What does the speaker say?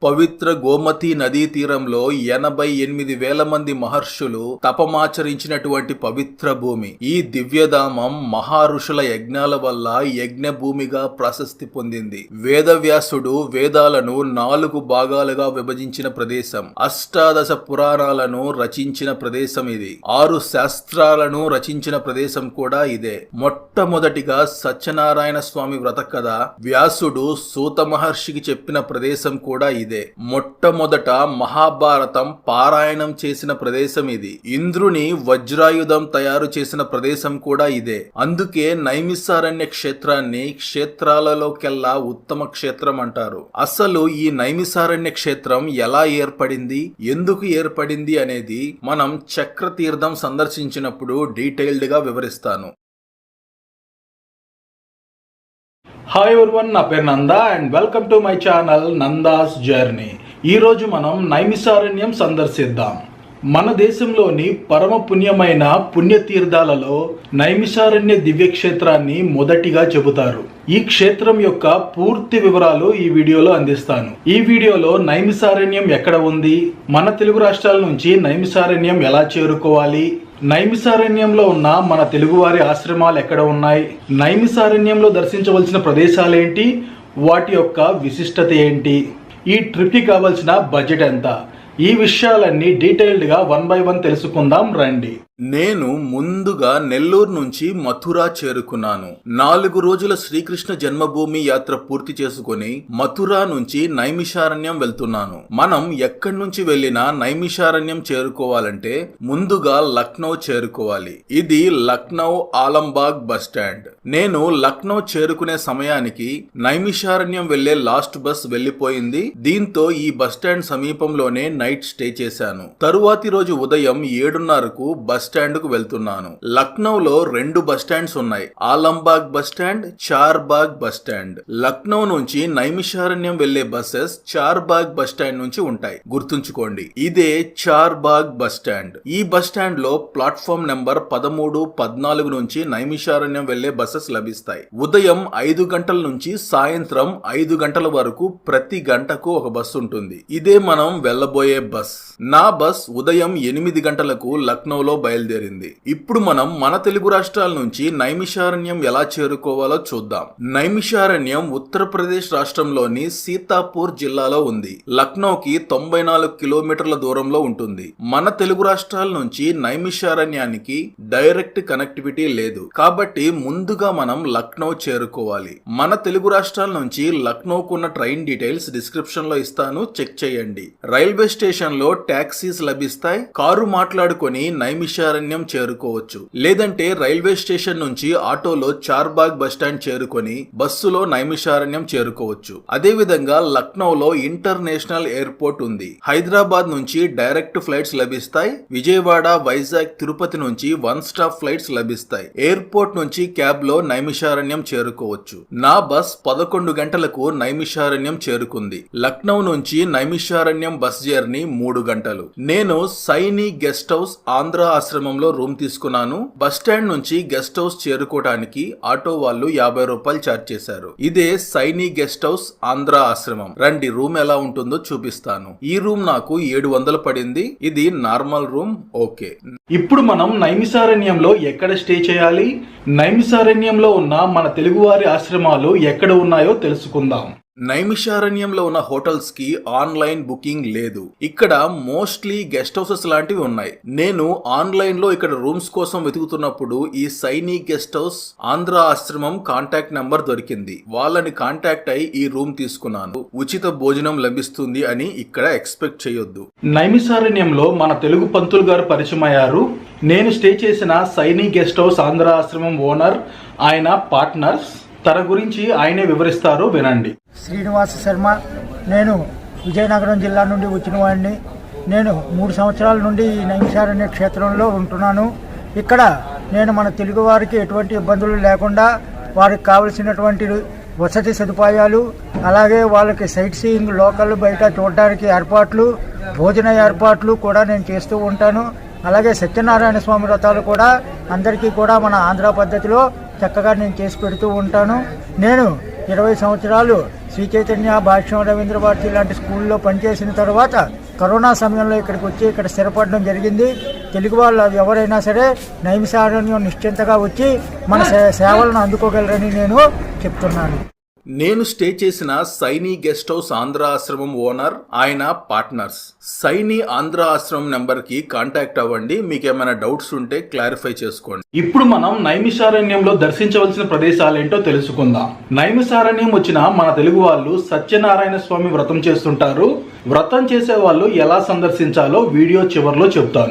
పవిత్ర గోమతి నదీ తీరంలో 88,000 మంది మహర్షులు తపమాచరించినటువంటి పవిత్ర భూమి. ఈ దివ్యధామం మహారుషుల యజ్ఞాల వల్ల యజ్ఞ భూమిగా ప్రశస్తి పొందింది. వేదవ్యాసుడు వేదాలను 4 భాగాలుగా విభజించిన ప్రదేశం. 18 పురాణాలను రచించిన ప్రదేశం ఇది. 6 శాస్త్రాలను రచించిన ప్రదేశం కూడా ఇదే. మొట్టమొదటిగా సత్యనారాయణ స్వామి వ్రత కథ వ్యాసుడు సూత మహర్షికి చెప్పిన ప్రదేశం కూడా ఇదే. మొట్టమొదట మహాభారతం పారాయణం చేసిన ప్రదేశం ఇది. ఇంద్రుని వజ్రాయుధం తయారు చేసిన ప్రదేశం కూడా ఇదే. అందుకే నైమిసారణ్య క్షేత్రాన్ని క్షేత్రాలలోకెల్లా ఉత్తమ క్షేత్రం అంటారు. అసలు ఈ నైమిసారణ్య క్షేత్రం ఎలా ఏర్పడింది, ఎందుకు ఏర్పడింది అనేది మనం చక్రతీర్థం సందర్శించినప్పుడు డీటెయిల్డ్ గా వివరిస్తాను. హాయ్ ఎవరీవన్, నా పేరు Nanda and welcome to my channel Nanda's journey. ఈరోజు మనం నైమిసారణ్యం సందర్శిద్దాం. మన దేశంలోని పరమ పుణ్యమైన పుణ్యతీర్థాలలో నైమిసారణ్య దివ్యక్షేత్రాన్ని మొదటిగా చెబుతారు. ఈ క్షేత్రం యొక్క పూర్తి వివరాలు ఈ వీడియోలో అందిస్తాను. ఈ వీడియోలో నైమిసారణ్యం ఎక్కడ ఉంది, మన తెలుగు రాష్ట్రాల నుంచి నైమిసారణ్యం ఎలా చేరుకోవాలి, నైమిసారణ్యంలో ఉన్న మన తెలుగువారి ఆశ్రమాలు ఎక్కడ ఉన్నాయి, నైమిసారణ్యంలో దర్శించవలసిన ప్రదేశాలేంటి, వాటి యొక్క విశిష్టత ఏంటి, ఈ ట్రిప్కి కావలసిన బడ్జెట్ ఎంత, ఈ విషయాలన్నీ డీటెయిల్డ్ గా 1 by 1 తెలుసుకుందాం రండి. నేను ముందుగా నెల్లూరు నుంచి మథురా చేరుకున్నాను. 4 రోజుల శ్రీకృష్ణ జన్మభూమి యాత్ర పూర్తి చేసుకుని మథురా నుంచి నైమిషారణ్యం వెళ్తున్నాను. మనం ఎక్కడి నుంచి వెళ్ళినా నైమిషారణ్యం చేరుకోవాలంటే ముందుగా లక్నో చేరుకోవాలి. ఇది లక్నో ఆలంబాగ్ బస్ స్టాండ్. నేను లక్నో చేరుకునే సమయానికి నైమిషారణ్యం వెళ్లే లాస్ట్ బస్ వెళ్లిపోయింది. దీంతో ఈ బస్ స్టాండ్ సమీపంలోనే నైట్ స్టే చేశాను. తరువాతి రోజు ఉదయం 7:30కు బస్ స్టాండ్ కు వెళ్తున్నాను. లక్నోలో 2 బస్ స్టాండ్స్ ఉన్నాయి. Alambagh bus stand, Charbagh bus stand. Lucknow నుంచి నైమిషారణ్యం వెళ్లే బస్సెస్ చార్బాగ్ బస్ స్టాండ్ నుంచి ఉంటాయి. గుర్తుంచుకోండి, ఇదే చార్బాగ్ బస్ స్టాండ్. ఈ బస్ స్టాండ్ లో ప్లాట్ఫామ్ నెంబర్ 13, 14 నుంచి నైమిషారణ్యం వెళ్లే బస్సెస్ లభిస్తాయి. ఉదయం 5 గంటల నుంచి సాయంత్రం 5 గంటల వరకు ప్రతి గంటకు ఒక బస్సు ఉంటుంది. ఇదే మనం వెళ్లబోయే బస్. నా బస్ ఉదయం 8 గంటలకు లక్నోలో బయలుదేరింది. ఇప్పుడు మనం మన తెలుగు రాష్ట్రాల నుంచి నైమిషారణ్యం ఎలా చేరుకోవాలో చూద్దాం. నైమిషారణ్యం ఉత్తరప్రదేశ్ రాష్ట్రంలోని సీతాపూర్ జిల్లాలో ఉంది. లక్నోకి 94 కిలోమీటర్ల దూరంలో ఉంటుంది. మన తెలుగు రాష్ట్రాల నుంచి నైమిషారణ్యానికి డైరెక్ట్ కనెక్టివిటీ లేదు. కాబట్టి ముందుగా మనం లక్నో చేరుకోవాలి. మన తెలుగు రాష్ట్రాల నుంచి లక్నోకున్న ట్రైన్ డీటెయిల్స్ డిస్క్రిప్షన్ లో ఇస్తాను, చెక్ చేయండి. రైల్వే స్టేషన్ లో టాక్సీస్ లభిస్తాయి. కారు మాట్లాడుకొని నైమిషారణ్యం చేరుకోవచ్చు. లేదంటే రైల్వే స్టేషన్ నుంచి ఆటోలో చార్బాగ్ బస్ స్టాండ్ చేరుకొని బస్సులో నైమిషారణ్యం చేరుకోవచ్చు. అదే విధంగా లక్నోలో ఇంటర్నేషనల్ ఎయిర్పోర్ట్ ఉంది. హైదరాబాద్ నుంచి డైరెక్ట్ ఫ్లైట్స్ లభిస్తాయి. విజయవాడ, వైజాగ్, తిరుపతి నుంచి 1 స్టాప్ ఫ్లైట్స్ లభిస్తాయి. ఎయిర్పోర్ట్ నుంచి క్యాబ్ లో నైమిషారణ్యం చేరుకోవచ్చు. నా బస్ 11 గంటలకు నైమిషారణ్యం చేరుకుంది. లక్నో నుంచి నైమిషారణ్యం బస్ జర్నీ 3 గంటలు. నేను సైని గెస్ట్ హౌస్ ఆంధ్ర ఆశ్రమంలో రూమ్ తీసుకున్నాను. బస్ స్టాండ్ నుంచి గెస్ట్ హౌస్ చేరుకోవడానికి ఆటో వాళ్ళు 50 రూపాయలు ఛార్జ్ చేశారు. ఇదే సైని గెస్ట్ హౌస్ ఆంధ్ర ఆశ్రమం. రండి రూమ్ ఎలా ఉంటుందో చూపిస్తాను. ఈ రూమ్ నాకు 700 పడింది. ఇది నార్మల్ రూమ్. ఓకే, ఇప్పుడు మనం నైమిసారణ్యంలో ఎక్కడ స్టే చేయాలి, నైమిసారణ్యంలో ఉన్న మన తెలుగువారి ఆశ్రమాలు ఎక్కడ ఉన్నాయో తెలుసుకుందాం. నైమిషారణ్యంలో ఉన్న హోటల్స్ కి ఆన్లైన్ బుకింగ్ లేదు. ఇక్కడ మోస్ట్లీ గెస్ట్ హౌసెస్ లాంటివి ఉన్నాయి. నేను ఆన్లైన్ లో ఇక్కడ రూమ్స్ కోసం వెతుకుతున్నప్పుడు ఈ సైని గెస్ట్ హౌస్ ఆంధ్ర ఆశ్రమం కాంటాక్ట్ నంబర్ దొరికింది. వాళ్ళని కాంటాక్ట్ అయి ఈ రూమ్ తీసుకున్నాను. ఉచిత భోజనం లభిస్తుంది అని ఇక్కడ ఎక్స్పెక్ట్ చేయొద్దు. నైమిషారణ్యంలో మన తెలుగు పంతులు గారు పరిచయం అయ్యారు. నేను స్టే చేసిన సైని గెస్ట్ హౌస్ ఆంధ్ర ఆశ్రమం ఓనర్, ఆయన పార్ట్నర్స్. తన గురించి ఆయనే వివరిస్తారు, వినండి. శ్రీనివాస శర్మ. నేను విజయనగరం జిల్లా నుండి వచ్చిన వాడిని. నేను 3 సంవత్సరాల నుండి ఈ నైమిషారణ్య క్షేత్రంలో ఉంటున్నాను. ఇక్కడ నేను మన తెలుగు వారికి ఎటువంటి ఇబ్బందులు లేకుండా వారికి కావలసినటువంటి వసతి సదుపాయాలు, అలాగే వాళ్ళకి సైట్ సీయింగ్, లోకల్ బయట చూడడానికి ఏర్పాట్లు, భోజన ఏర్పాట్లు కూడా నేను చేస్తూ ఉంటాను. అలాగే సత్యనారాయణ స్వామి వ్రతాలు కూడా అందరికీ కూడా మన ఆంధ్ర పద్ధతిలో చక్కగా నేను చేసి పెడుతూ ఉంటాను. నేను 20 సంవత్సరాలు శ్రీ చైతన్య భాష్యం రవీంద్ర భారతి లాంటి స్కూల్లో పనిచేసిన తర్వాత కరోనా సమయంలో ఇక్కడికి వచ్చి ఇక్కడ స్థిరపడడం జరిగింది. తెలుగు వాళ్ళు ఎవరైనా సరే నైమిషారణ్యం నిశ్చింతగా వచ్చి మన సేవలను అందుకోగలరని నేను చెప్తున్నాను. నేను స్టే చేసిన సైని గెస్ట్ హౌస్ ఆంధ్ర ఆశ్రమం ఓనర్, ఆయన పార్ట్నర్స్. సైని ఆంధ్ర ఆశ్రమం నెంబర్ కి కాంటాక్ట్ అవ్వండి, మీకు ఏమైనా డౌట్స్ ఉంటే క్లారిఫై చేసుకోండి. ఇప్పుడు మనం నైమిషారణ్యంలో దర్శించవలసిన ప్రదేశాలు ఏంటో తెలుసుకుందాం. నైమిషారణ్యం వచ్చిన మన తెలుగు వాళ్ళు సత్యనారాయణ స్వామి వ్రతం చేస్తుంటారు. వ్రతం చేసే వాళ్ళు ఎలా సందర్శించాలో వీడియో చివరిలో చెప్తాను.